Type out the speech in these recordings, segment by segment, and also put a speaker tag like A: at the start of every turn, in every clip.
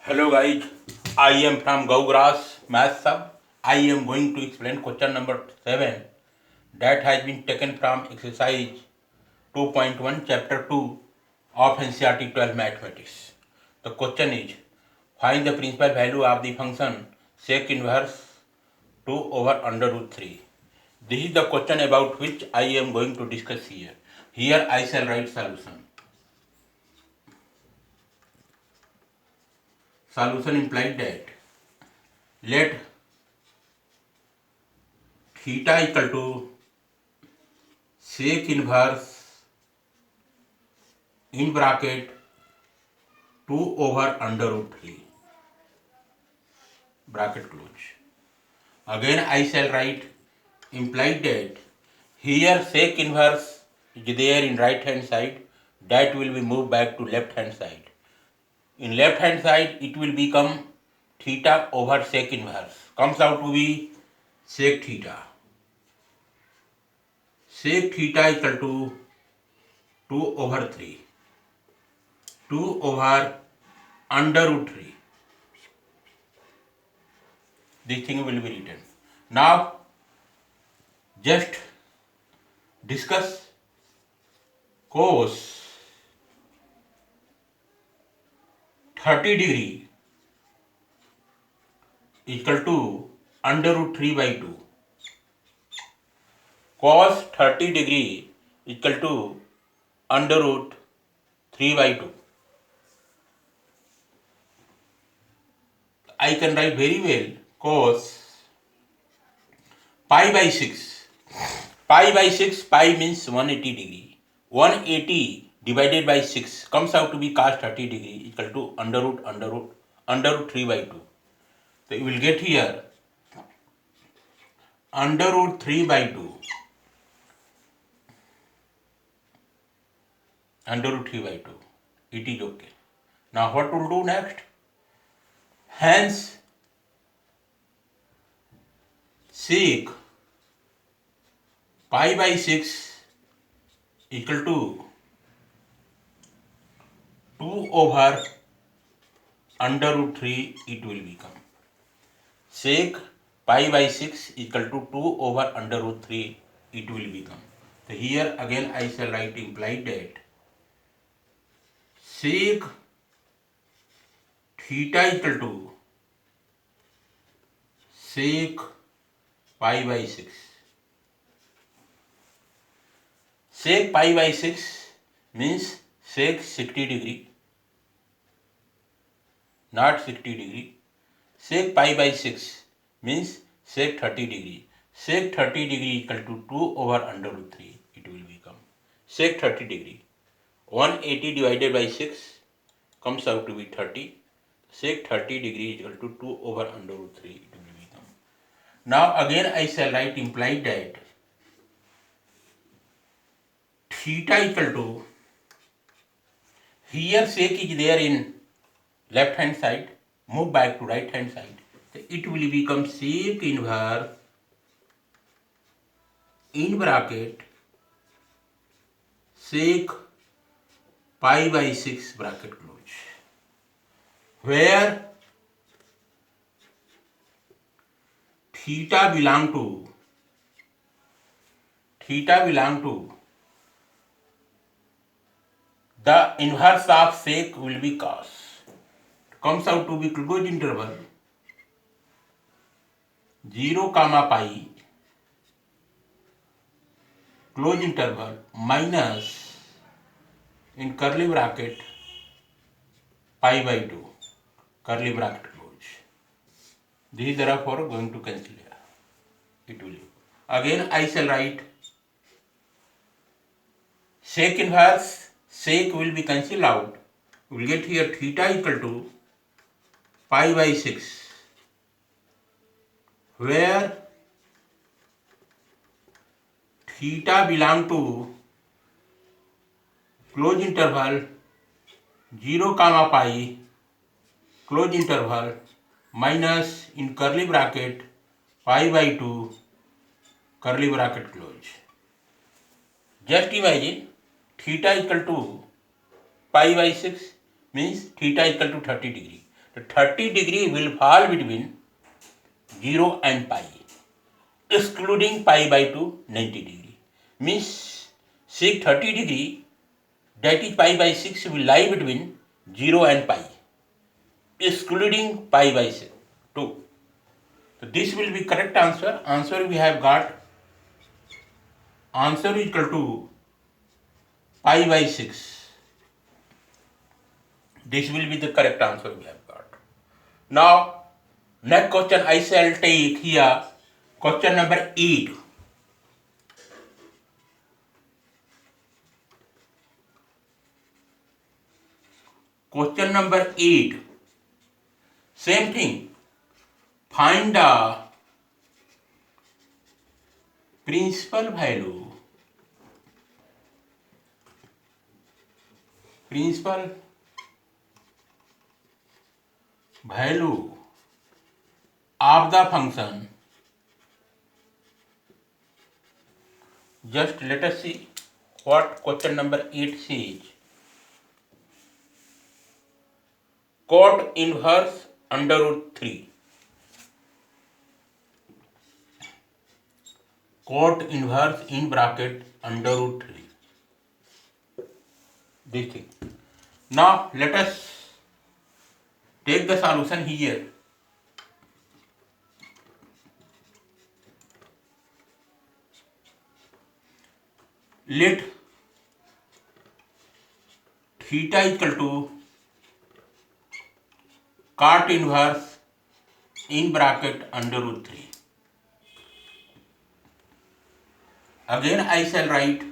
A: Hello guys, I am from Gaugrass Math Sub. I am going to explain question number 7 that has been taken from exercise 2.1 chapter 2 of NCERT 12 mathematics. The question is find the principal value of the function sec inverse 2 over under root 3. This is the question about which I am going to discuss here. Here I shall write solution. Solution implied that let theta equal to sec inverse in bracket 2 over under root 3 bracket close. Again I shall write implied that here sec inverse is there in right hand side, that will be moved back to left hand side. In left hand side it will become theta over sec inverse, comes out to be sec theta. Sec theta equal to 2 over 3, 2 over under root 3. This thing will be written. Now just discuss cos 30 degree equal to under root 3 by 2. Cos 30 degree equal to under root 3 by 2. I can write very well cos pi by 6. Pi by 6, pi means 180 degree. 180 divided by 6 comes out to be cos 30 degree equal to under root 3 by 2. So you will get here under root 3 by 2. Under root 3 by 2. It is okay. Now what to do next? Hence sec pi by 6 equal to 2 over under root 3 it will become. Sec pi by 6 equal to 2 over under root 3 it will become. So here again I shall write implied that sec theta equal to sec pi by 6. Sec pi by 6 means sec 60 degree, not 60 degree. Sec pi by 6 means sec 30 degree. Sec 30 degree equal to 2 over under root 3 it will become. Sec 30 degree. 180 divided by 6 comes out to be 30. Sec 30 degree equal to 2 over under root 3 it will become. Now again I shall write implied that theta equal to, here sec is there in left hand side, move back to right hand side. So it will become sec inverse in bracket sec pi by 6 bracket close, where theta belong to the inverse of sec will be cos. Comes out to be closed interval 0 comma pi close interval minus in curly bracket pi by 2 curly bracket close. This is therefore going to cancel here. It will. Again I shall write sec inverse, sec will be cancelled out. We will get here theta equal to pi by 6, where theta belong to close interval 0 comma pi close interval minus in curly bracket pi by 2 curly bracket close. Just imagine theta equal to pi by 6 means theta equal to 30 degree. The 30 degree will fall between 0 and pi, excluding pi by 2 90 degree. Means sec 30 degree, that is pi by 6, will lie between 0 and pi, excluding pi by 2. So this will be correct answer. Answer we have got, answer is equal to pi by 6. This will be the correct answer we have got. Now, next question I shall take here, question number 8. Question number 8. Same thing. Find the principal value of the function. Just let us see what question number 8 says. Cot inverse under root 3. Cot inverse in bracket under root 3. This thing. Now let us take the solution here. Let theta equal to cot inverse in bracket under root 3. Again I shall write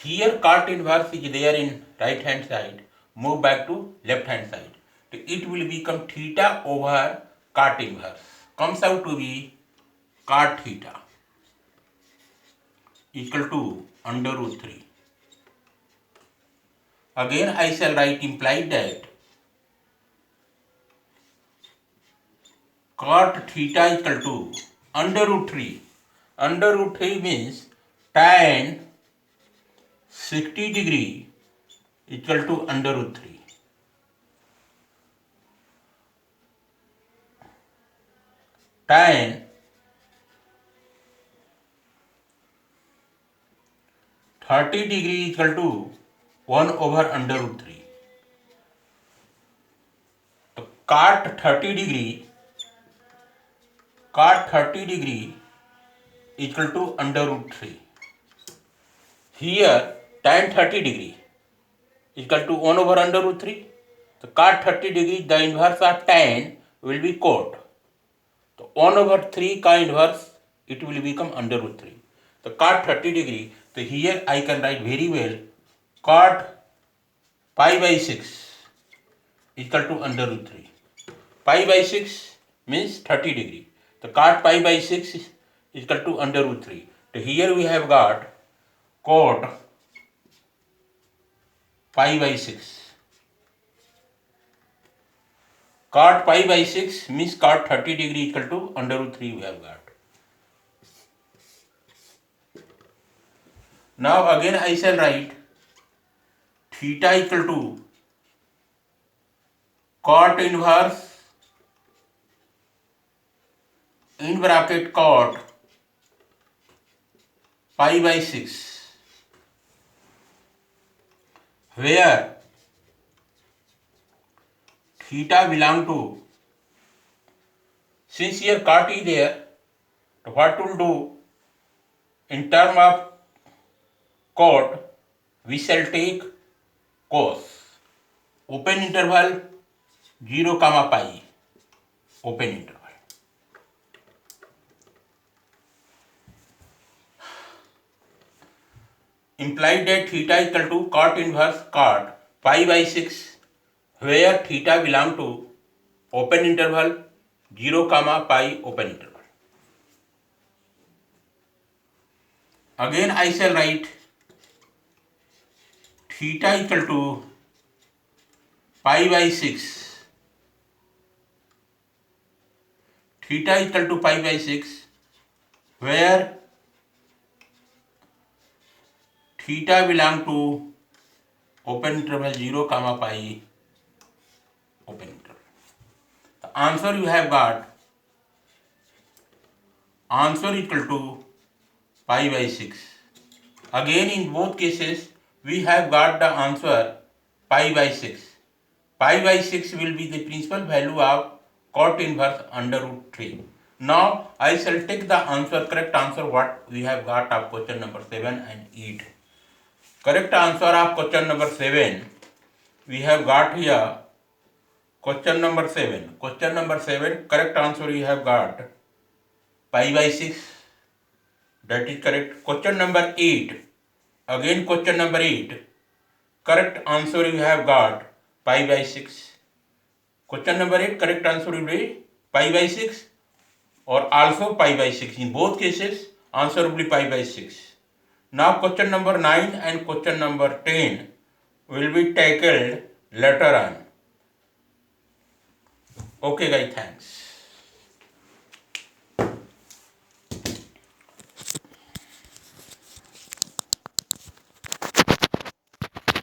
A: here cot inverse is there in right hand side, move back to left hand side. So it will become theta over cot inverse, comes out to be cot theta equal to under root 3. Again I shall write implied that cot theta equal to under root 3. Under root 3 means tan 60 degree equal to under root 3. Tan 30 degree equal to 1 over under root 3. So cot 30 degree equal to under root 3. Here tan 30 degree equal to 1 over under root 3. So cot 30 degree, the inverse of tan will be cot. So 1 over 3 का inverse, it will become under root 3. So cot 30 degree, so here I can write very well cot pi by 6 equal to under root 3. Pi by 6 means 30 degree. So cot pi by 6 is equal to under root 3. So here we have got cot pi by 6. Cot pi by 6 means cot 30 degree equal to under root 3 we have got. Now again I shall write theta equal to cot inverse in bracket cot pi by 6, where theta belong to, since here cot is there, so what will do in term of cot, we shall take cos, open interval 0 comma pi, open interval. Implied that theta equal to cot inverse cot pi by 6, where theta belong to open interval 0 comma pi, open interval. Again I shall write theta equal to pi by 6, theta equal to pi by 6, where theta belong to open interval 0 comma pi, answer you have got answer equal to pi by 6. Again in both cases we have got the answer pi by 6. Pi by 6 will be the principal value of cot inverse under root 3. Now I shall take the answer, correct answer what we have got of question number 7 and 8. Correct answer of question number 7 we have got here. Question number 7. Question number 7, correct answer you have got pi by 6. That is correct. Question number 8. Again question number 8. Correct answer you have got pi by 6. Question number 8, correct answer will be pi by 6 or also pi by 6. In both cases, answer will be pi by 6. Now question number 9 and question number 10 will be tackled later on. Okay guys, thanks.